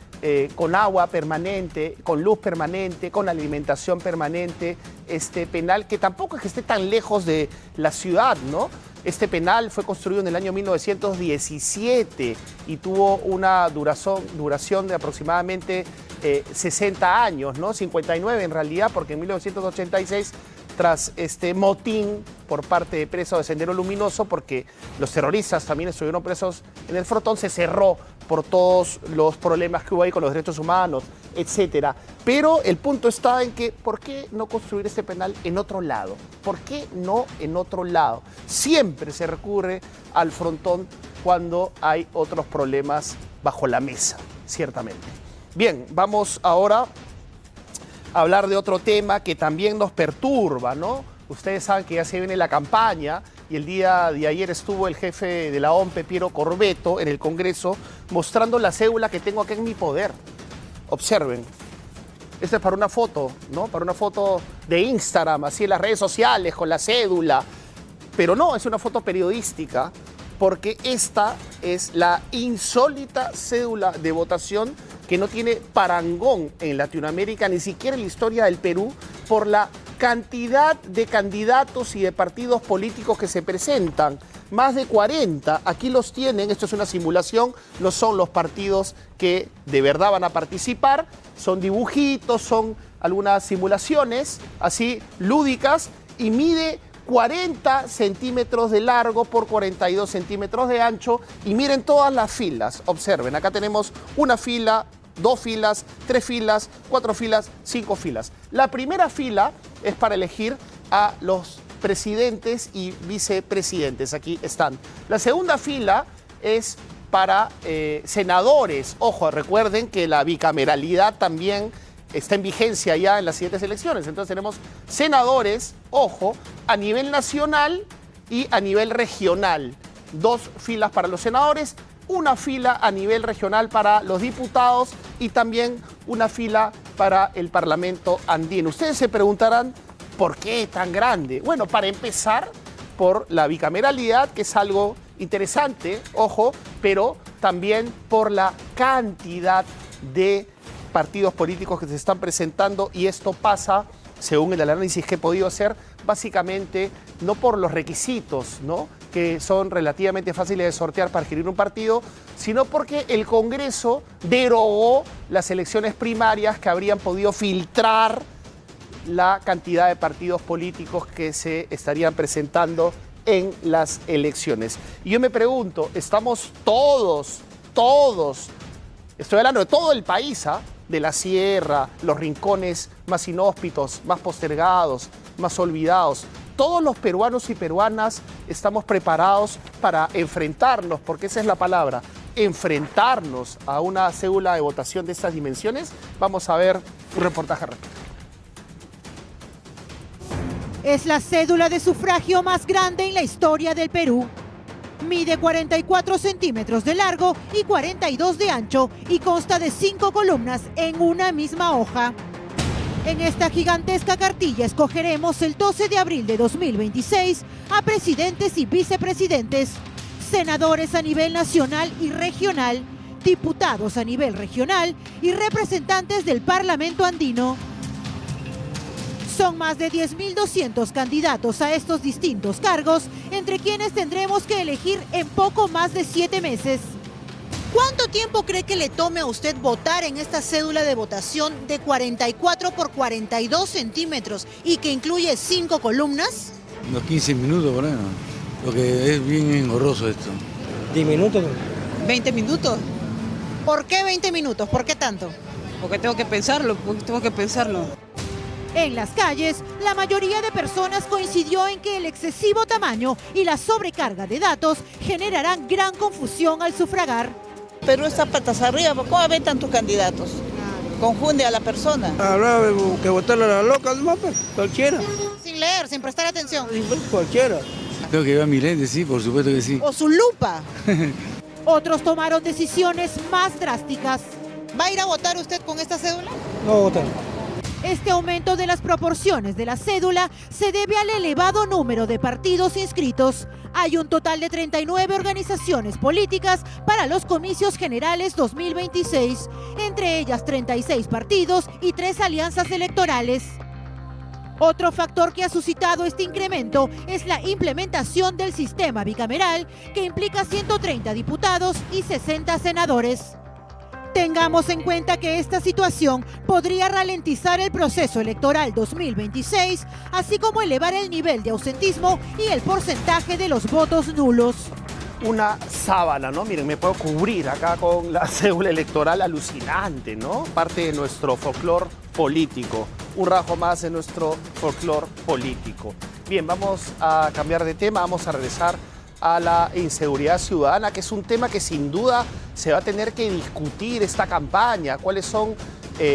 con agua permanente, con luz permanente, con alimentación permanente, este penal, que tampoco es que esté tan lejos de la ciudad, ¿no? Este penal fue construido en el año 1917 y tuvo una duración de aproximadamente 60 años, ¿no? 59 en realidad, porque en 1986, tras este motín por parte de presos de Sendero Luminoso, porque los terroristas también estuvieron presos en el Frontón, se cerró por todos los problemas que hubo ahí con los derechos humanos, etcétera. Pero el punto está en que, ¿por qué no construir este penal en otro lado? ¿Por qué no en otro lado? Siempre se recurre al Frontón cuando hay otros problemas bajo la mesa, ciertamente. Bien, vamos ahora a hablar de otro tema que también nos perturba, ¿no? Ustedes saben que ya se viene la campaña y el día de ayer estuvo el jefe de la OMPE, Piero Corbeto, en el Congreso, mostrando la cédula que tengo aquí en mi poder. Observen. Esta es para una foto, ¿no? Para una foto de Instagram, así en las redes sociales, con la cédula. Pero no, es una foto periodística, porque esta es la insólita cédula de votación que no tiene parangón en Latinoamérica, ni siquiera en la historia del Perú, por la cantidad de candidatos y de partidos políticos que se presentan. Más de 40, aquí los tienen, esto es una simulación, no son los partidos que de verdad van a participar, son dibujitos, son algunas simulaciones así lúdicas y mide 40 centímetros de largo por 42 centímetros de ancho y miren todas las filas, observen, acá tenemos una fila, 2 filas, 3 filas, 4 filas, 5 filas. La primera fila es para elegir a los presidentes y vicepresidentes, aquí están. La segunda fila es para senadores. Ojo, recuerden que la bicameralidad también está en vigencia ya en las siguientes elecciones. Entonces tenemos senadores, ojo, a nivel nacional y a nivel regional. 2 filas para los senadores, una fila a nivel regional para los diputados y también una fila para el Parlamento andino. Ustedes se preguntarán, ¿por qué tan grande? Bueno, para empezar, por la bicameralidad, que es algo interesante, ojo, pero también por la cantidad de partidos políticos que se están presentando, y esto pasa, según el análisis que he podido hacer, básicamente no por los requisitos, ¿no?, que son relativamente fáciles de sortear para adquirir un partido, sino porque el Congreso derogó las elecciones primarias que habrían podido filtrar la cantidad de partidos políticos que se estarían presentando en las elecciones. Y yo me pregunto, estamos todos, estoy hablando de todo el país, de la sierra, los rincones más inhóspitos, más postergados, más olvidados. Todos los peruanos y peruanas estamos preparados para enfrentarnos, porque esa es la palabra, enfrentarnos a una cédula de votación de estas dimensiones. Vamos a ver un reportaje al respecto. Es la cédula de sufragio más grande en la historia del Perú. Mide 44 centímetros de largo y 42 de ancho y consta de 5 columnas en una misma hoja. En esta gigantesca cartilla escogeremos el 12 de abril de 2026 a presidentes y vicepresidentes, senadores a nivel nacional y regional, diputados a nivel regional y representantes del Parlamento andino. Son más de 10.200 candidatos a estos distintos cargos, entre quienes tendremos que elegir en poco más de 7 meses. ¿Cuánto tiempo cree que le tome a usted votar en esta cédula de votación de 44 por 42 centímetros y que incluye 5 columnas? Unos 15 minutos, por ahí, ¿no? Porque es bien engorroso esto. 10 minutos. 20 minutos. ¿Por qué 20 minutos? ¿Por qué tanto? Porque tengo que pensarlo, En las calles, la mayoría de personas coincidió en que el excesivo tamaño y la sobrecarga de datos generarán gran confusión al sufragar. Perú está patas arriba, ¿cómo va a haber tantos candidatos? Confunde a la persona. Habrá que votarle a la loca, no, cualquiera. Sin leer, sin prestar atención. Cualquiera. Tengo que llevar mi lente, sí, por supuesto que sí. O su lupa. Otros tomaron decisiones más drásticas. ¿Va a ir a votar usted con esta cédula? No votar. Este aumento de las proporciones de la cédula se debe al elevado número de partidos inscritos. Hay un total de 39 organizaciones políticas para los comicios generales 2026, entre ellas 36 partidos y 3 alianzas electorales. Otro factor que ha suscitado este incremento es la implementación del sistema bicameral, que implica 130 diputados y 60 senadores. Tengamos en cuenta que esta situación podría ralentizar el proceso electoral 2026, así como elevar el nivel de ausentismo y el porcentaje de los votos nulos. Una sábana, ¿no? Miren, me puedo cubrir acá con la cédula electoral, alucinante, ¿no? Parte de nuestro folclore político, un rasgo más de nuestro folclore político. Bien, vamos a cambiar de tema, vamos a regresar a la inseguridad ciudadana, que es un tema que sin duda se va a tener que discutir esta campaña, cuáles son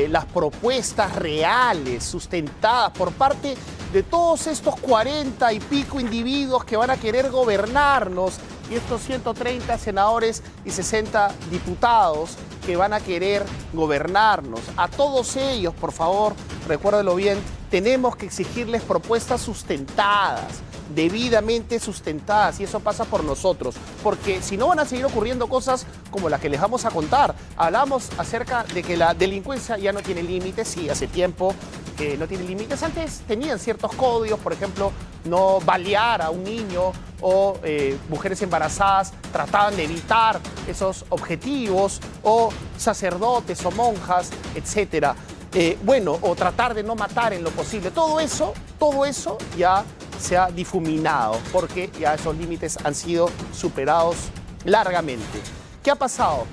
las propuestas reales, sustentadas por parte de todos estos 40 y pico individuos que van a querer gobernarnos y estos 130 senadores y 60 diputados que van a querer gobernarnos. A todos ellos, por favor, recuérdenlo bien, tenemos que exigirles propuestas sustentadas, debidamente sustentadas, y eso pasa por nosotros, porque si no van a seguir ocurriendo cosas como las que les vamos a contar. Hablamos acerca de que la delincuencia ya no tiene límites, sí, hace tiempo que no tiene límites. Antes tenían ciertos códigos, por ejemplo, no balear a un niño o mujeres embarazadas trataban de evitar esos objetivos, o sacerdotes o monjas, etcétera. O tratar de no matar en lo posible. Todo eso ya se ha difuminado porque ya esos límites han sido superados largamente. ¿Qué ha pasado?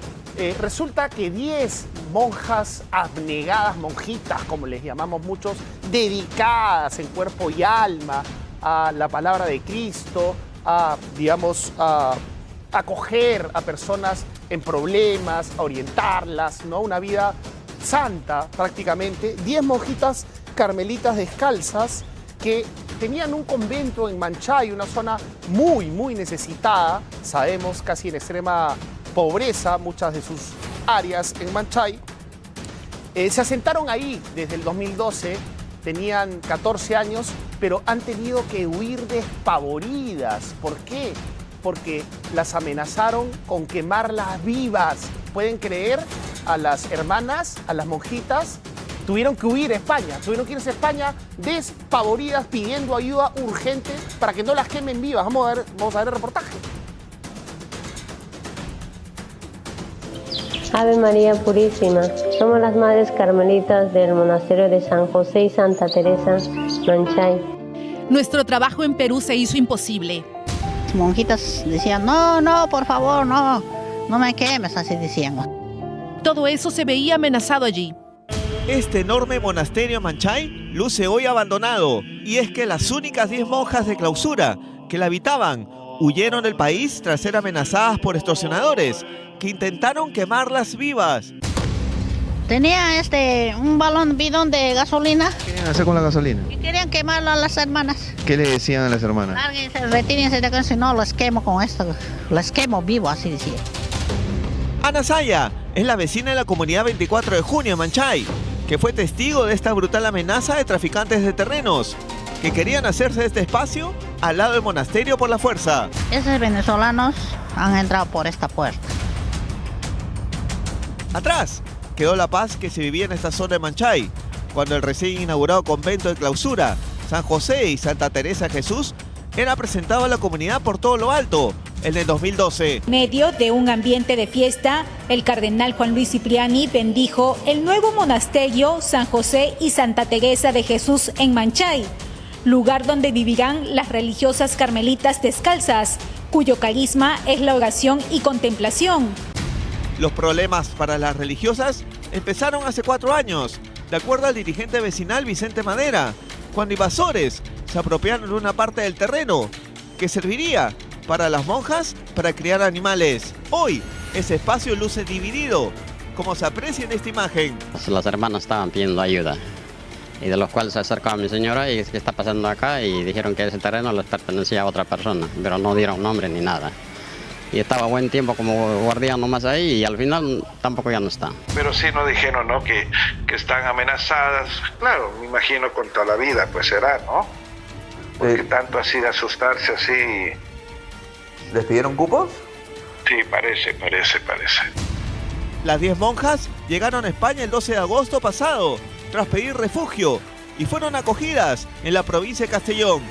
Resulta que 10 monjas abnegadas, monjitas, como les llamamos muchos, dedicadas en cuerpo y alma a la palabra de Cristo, a acoger a personas en problemas, a orientarlas, ¿no? Una vida santa prácticamente. 10 monjitas carmelitas descalzas que tenían un convento en Manchay, una zona muy, muy necesitada, sabemos, casi en extrema pobreza, muchas de sus áreas en Manchay. Se asentaron ahí desde el 2012, tenían 14 años, pero han tenido que huir despavoridas. ¿Por qué? Porque las amenazaron con quemarlas vivas. ¿Pueden creer? A las hermanas, a las monjitas, tuvieron que huir a España, tuvieron que irse a España despavoridas, pidiendo ayuda urgente para que no las quemen vivas. Vamos a ver el reportaje. Ave María Purísima, somos las Madres Carmelitas del Monasterio de San José y Santa Teresa, Manchay. Nuestro trabajo en Perú se hizo imposible. Las monjitas decían, no, por favor, no me quemes, así decían. Todo eso se veía amenazado allí. Este enorme monasterio Manchay luce hoy abandonado, y es que las únicas 10 monjas de clausura que la habitaban huyeron del país tras ser amenazadas por extorsionadores que intentaron quemarlas vivas. Tenía un bidón de gasolina. ¿Qué querían hacer con la gasolina? Y querían quemarlo a las hermanas. ¿Qué le decían a las hermanas? Retírense de acá, si no las quemo con esto, las quemo vivo, así decía. Ana Saya es la vecina de la comunidad 24 de junio en Manchay, que fue testigo de esta brutal amenaza de traficantes de terrenos que querían hacerse de este espacio al lado del monasterio por la fuerza. Esos venezolanos han entrado por esta puerta. Atrás quedó la paz que se vivía en esta zona de Manchay, cuando el recién inaugurado convento de clausura San José y Santa Teresa de Jesús era presentado a la comunidad por todo lo alto en el 2012. En medio de un ambiente de fiesta, el cardenal Juan Luis Cipriani bendijo el nuevo monasterio San José y Santa Teresa de Jesús en Manchay, lugar donde vivirán las religiosas carmelitas descalzas, cuyo carisma es la oración y contemplación. Los problemas para las religiosas empezaron hace 4 años, de acuerdo al dirigente vecinal Vicente Madera, cuando invasores se apropiaron de una parte del terreno que serviría para las monjas para criar animales. Hoy ese espacio luce dividido, como se aprecia en esta imagen. Las hermanas estaban pidiendo ayuda, y de los cuales se acercó a mi señora y qué está pasando acá, y dijeron que ese terreno les pertenecía a otra persona, pero no dieron nombre ni nada. Y estaba buen tiempo como guardián nomás ahí, y al final tampoco ya no está. Pero sí nos dijeron, ¿no?, que están amenazadas. Claro, me imagino con toda la vida, pues será, ¿no? Porque tanto así de asustarse así. ¿Les pidieron cupos? Sí, parece. Las 10 monjas llegaron a España el 12 de agosto pasado, tras pedir refugio y fueron acogidas en la provincia de Castellón.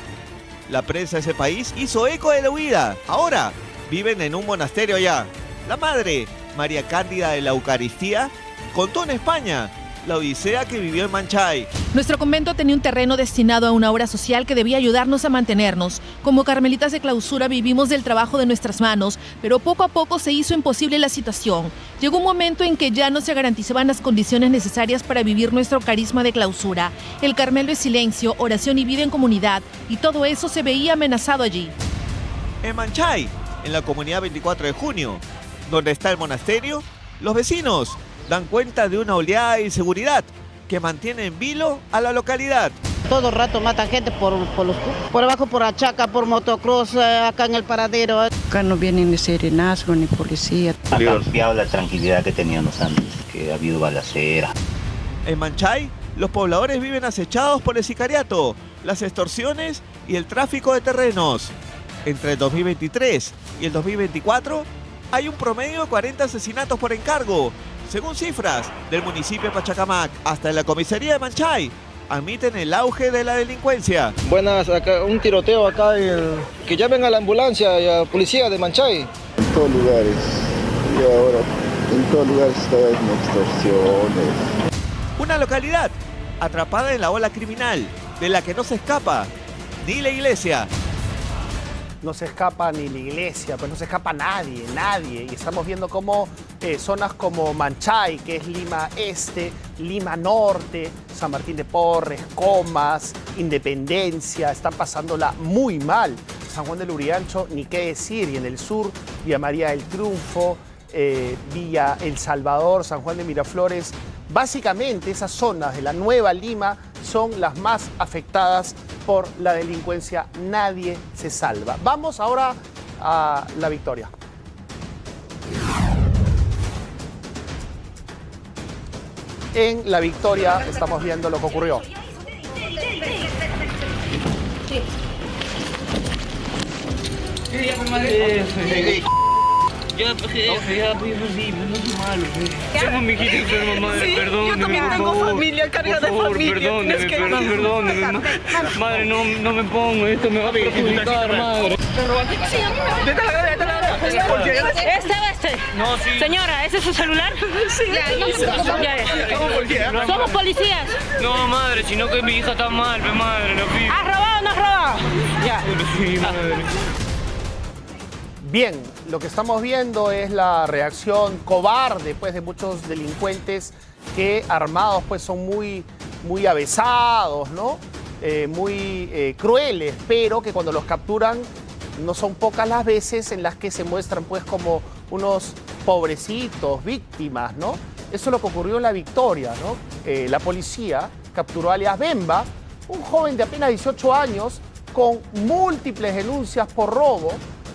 La prensa de ese país hizo eco de la huida. Ahora viven en un monasterio allá. La madre, María Cándida de la Eucaristía, contó en España la odisea que vivió en Manchay. Nuestro convento tenía un terreno destinado a una obra social que debía ayudarnos a mantenernos. Como carmelitas de clausura vivimos del trabajo de nuestras manos, pero poco a poco se hizo imposible la situación. Llegó un momento en que ya no se garantizaban las condiciones necesarias para vivir nuestro carisma de clausura. El Carmelo es silencio, oración y vida en comunidad, y todo eso se veía amenazado allí. En Manchay, en la comunidad 24 de junio, donde está el monasterio, los vecinos dan cuenta de una oleada de inseguridad que mantiene en vilo a la localidad. Todo el rato matan gente por abajo, por Achaca, por motocross, acá en el paradero. Acá no vienen ni serenazgo ni policía. Ha cambiado la tranquilidad que teníamos antes, que ha habido balacera. En Manchay, los pobladores viven acechados por el sicariato, las extorsiones y el tráfico de terrenos. Entre el 2023 y el 2024 hay un promedio de 40 asesinatos por encargo. Según cifras del municipio de Pachacamac, hasta en la comisaría de Manchay admiten el auge de la delincuencia. Buenas, acá un tiroteo acá, que llamen a la ambulancia y a la policía de Manchay. En todos lugares, y ahora en todos lugares están extorsiones. Una localidad atrapada en la ola criminal, de la que no se escapa ni la iglesia. No se escapa ni la iglesia, pues no se escapa nadie. Y estamos viendo cómo zonas como Manchay, que es Lima Este, Lima Norte, San Martín de Porres, Comas, Independencia, están pasándola muy mal. San Juan del Urigancho, ni qué decir, y en el sur, Villa María del Triunfo, Villa El Salvador, San Juan de Miraflores. Básicamente esas zonas de la Nueva Lima son las más afectadas por la delincuencia. Nadie se salva. Vamos ahora a La Victoria. En La Victoria estamos viendo lo que ocurrió. Ya, pues sí, no es malo. Tengo mi hijita enferma, madre, sí, perdóneme. Yo también tengo familia, carga de familia. Perdóneme. Madre, no me pongo, esto me va a perjudicar, madre. No, sí. Señora, ¿ese es su celular? Sí. Somos policías. No, madre, sino que mi hija está mal, madre, no pido. ¿Has robado o no has robado? Ya. Sí, madre. Bien, lo que estamos viendo es la reacción cobarde pues, de muchos delincuentes que armados pues, son muy avesados, ¿no? Muy crueles, pero que cuando los capturan no son pocas las veces en las que se muestran pues, como unos pobrecitos, víctimas, ¿no? Eso es lo que ocurrió en La Victoria, ¿no? La policía capturó a alias Bemba, un joven de apenas 18 años con múltiples denuncias por robo.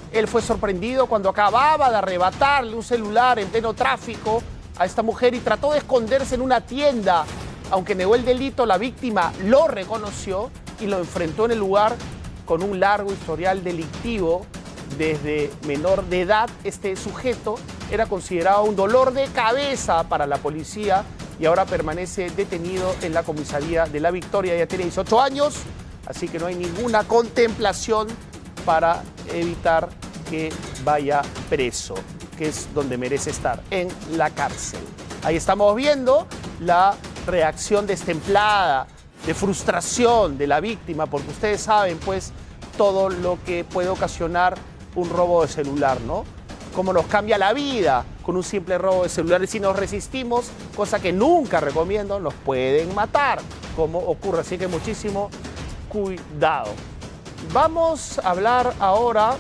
Él fue sorprendido cuando acababa de arrebatarle un celular en pleno tráfico a esta mujer y trató de esconderse en una tienda. Aunque negó el delito, la víctima lo reconoció y lo enfrentó en el lugar con un largo historial delictivo. Desde menor de edad, este sujeto era considerado un dolor de cabeza para la policía y ahora permanece detenido en la comisaría de La Victoria. Ya tiene 18 años, así que no hay ninguna contemplación para evitar que vaya preso, que es donde merece estar, en la cárcel. Ahí estamos viendo la reacción destemplada, de frustración de la víctima, porque ustedes saben, pues, todo lo que puede ocasionar un robo de celular, ¿no? Cómo nos cambia la vida con un simple robo de celular. Y si nos resistimos, cosa que nunca recomiendo, nos pueden matar, como ocurre. Así que muchísimo cuidado. Vamos a hablar ahora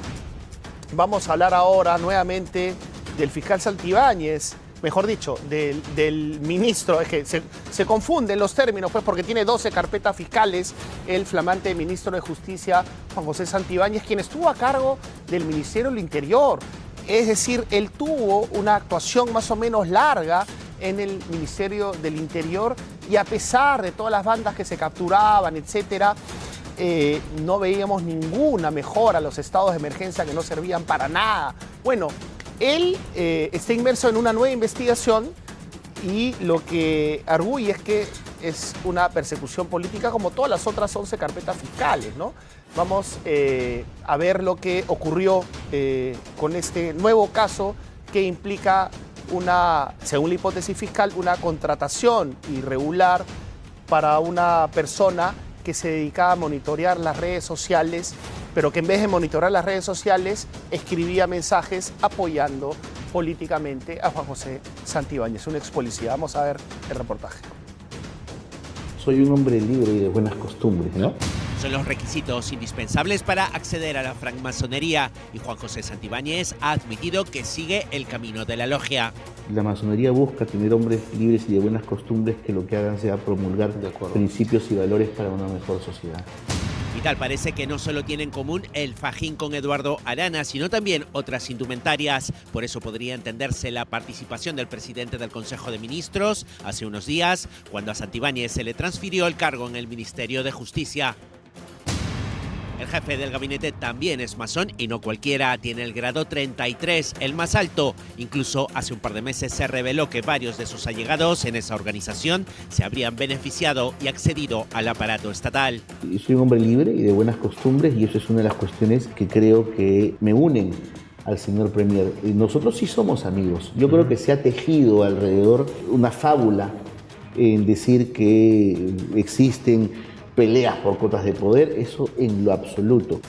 nuevamente del fiscal Santibáñez, mejor dicho, del ministro. Es que se confunden los términos, pues, porque tiene 12 carpetas fiscales el flamante ministro de Justicia, Juan José Santibáñez, quien estuvo a cargo del Ministerio del Interior. Es decir, él tuvo una actuación más o menos larga en el Ministerio del Interior y a pesar de todas las bandas que se capturaban, etcétera, no veíamos ninguna mejora a los estados de emergencia que no servían para nada. Bueno, él está inmerso en una nueva investigación y lo que arguye es que es una persecución política como todas las otras 11 carpetas fiscales, ¿no? Vamos a ver lo que ocurrió con este nuevo caso que implica según la hipótesis fiscal, una contratación irregular para una persona que se dedicaba a monitorear las redes sociales, pero que en vez de monitorear las redes sociales, escribía mensajes apoyando políticamente a Juan José Santibáñez, un ex policía. Vamos a ver el reportaje. Soy un hombre libre y de buenas costumbres, ¿no? Son los requisitos indispensables para acceder a la francmasonería y Juan José Santibáñez ha admitido que sigue el camino de la logia. La masonería busca tener hombres libres y de buenas costumbres que lo que hagan sea promulgar principios y valores para una mejor sociedad. Y tal parece que no solo tiene en común el fajín con Eduardo Arana, sino también otras indumentarias. Por eso podría entenderse la participación del presidente del Consejo de Ministros hace unos días, cuando a Santibáñez se le transfirió el cargo en el Ministerio de Justicia. El jefe del gabinete también es masón y no cualquiera, tiene el grado 33, el más alto. Incluso hace un par de meses se reveló que varios de sus allegados en esa organización se habrían beneficiado y accedido al aparato estatal. Soy un hombre libre y de buenas costumbres y eso es una de las cuestiones que creo que me unen al señor Premier. Nosotros sí somos amigos. Yo creo que se ha tejido alrededor una fábula en decir que existen peleas por cotas de poder, eso en lo absoluto.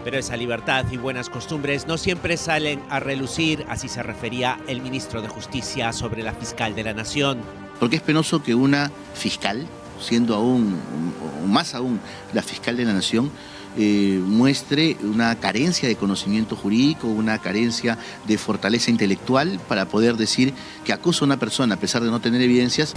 Pero esa libertad y buenas costumbres no siempre salen a relucir, así se refería el ministro de Justicia sobre la fiscal de la Nación. Porque es penoso que una fiscal, siendo aún, o más aún, la fiscal de la Nación, muestre una carencia de conocimiento jurídico, una carencia de fortaleza intelectual para poder decir que acusa a una persona a pesar de no tener evidencias.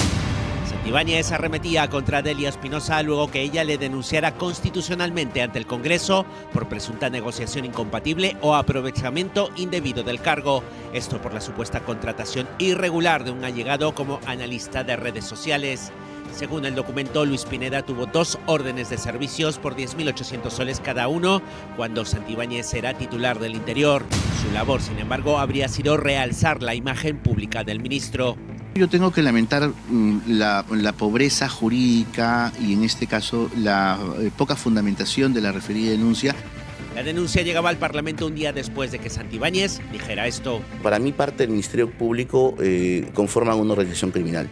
Santibáñez arremetía contra Delia Espinosa luego que ella le denunciara constitucionalmente ante el Congreso por presunta negociación incompatible o aprovechamiento indebido del cargo. Esto por la supuesta contratación irregular de un allegado como analista de redes sociales. Según el documento, Luis Pineda tuvo 2 órdenes de servicios por 10.800 soles cada uno cuando Santibáñez era titular del Interior. Su labor, sin embargo, habría sido realzar la imagen pública del ministro. Yo tengo que lamentar la pobreza jurídica y en este caso la poca fundamentación de la referida denuncia. La denuncia llegaba al Parlamento un día después de que Santibáñez dijera esto. Para mí parte del Ministerio Público conforman una organización criminal.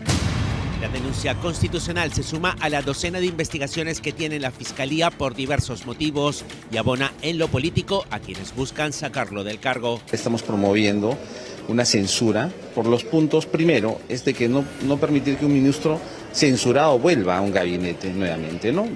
La denuncia constitucional se suma a la docena de investigaciones que tiene la Fiscalía por diversos motivos y abona en lo político a quienes buscan sacarlo del cargo. Estamos promoviendo una censura por los puntos. Primero, es de que no permitir que un ministro censurado vuelva a un gabinete nuevamente, ¿no?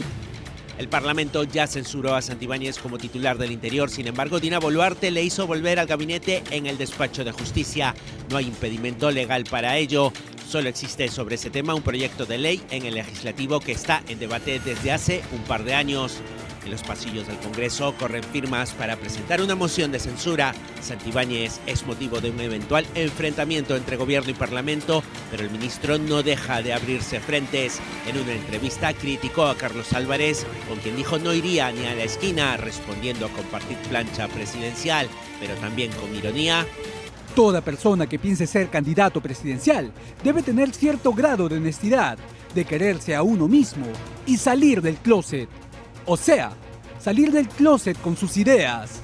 El Parlamento ya censuró a Santibáñez como titular del Interior. Sin embargo, Dina Boluarte le hizo volver al gabinete en el despacho de justicia. No hay impedimento legal para ello. Solo existe sobre ese tema un proyecto de ley en el legislativo que está en debate desde hace un par de años. En los pasillos del Congreso corren firmas para presentar una moción de censura. Santibáñez es motivo de un eventual enfrentamiento entre gobierno y parlamento, pero el ministro no deja de abrirse frentes. En una entrevista criticó a Carlos Álvarez, con quien dijo no iría ni a la esquina, respondiendo a compartir plancha presidencial, pero también con ironía. Toda persona que piense ser candidato presidencial debe tener cierto grado de honestidad, de quererse a uno mismo y salir del closet. O sea, salir del closet con sus ideas.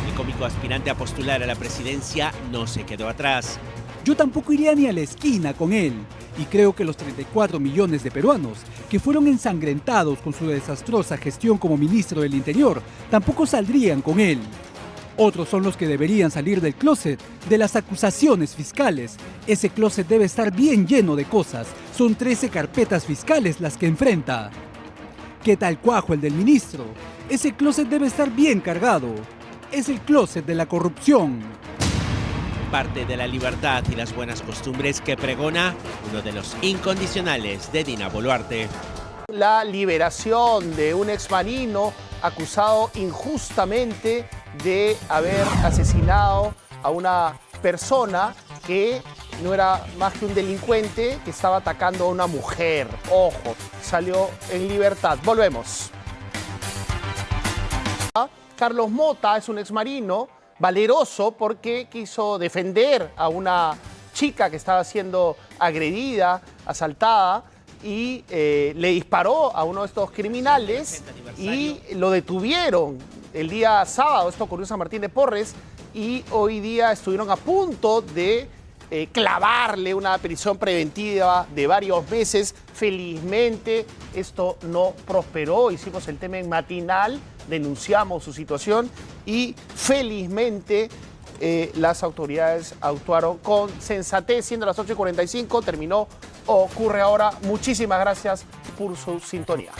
El cómico aspirante a postular a la presidencia no se quedó atrás. Yo tampoco iría ni a la esquina con él. Y creo que los 34 millones de peruanos que fueron ensangrentados con su desastrosa gestión como ministro del Interior tampoco saldrían con él. Otros son los que deberían salir del closet de las acusaciones fiscales. Ese closet debe estar bien lleno de cosas. Son 13 carpetas fiscales las que enfrenta. ¿Qué tal cuajo el del ministro? Ese closet debe estar bien cargado. Es el closet de la corrupción. Parte de la libertad y las buenas costumbres que pregona uno de los incondicionales de Dina Boluarte. La liberación de un exmarino acusado injustamente de haber asesinado a una persona que no era más que un delincuente que estaba atacando a una mujer. Ojo, salió en libertad. Volvemos. Carlos Mota es un exmarino valeroso porque quiso defender a una chica que estaba siendo agredida, asaltada, y le disparó a uno de estos criminales y lo detuvieron el día sábado. Esto ocurrió en San Martín de Porres y hoy día estuvieron a punto de clavarle una prisión preventiva de varios meses. Felizmente esto no prosperó. Hicimos el tema en matinal, denunciamos su situación y felizmente las autoridades actuaron con sensatez. Siendo las 8:45, terminó Ocurre Ahora. Muchísimas gracias por su sintonía.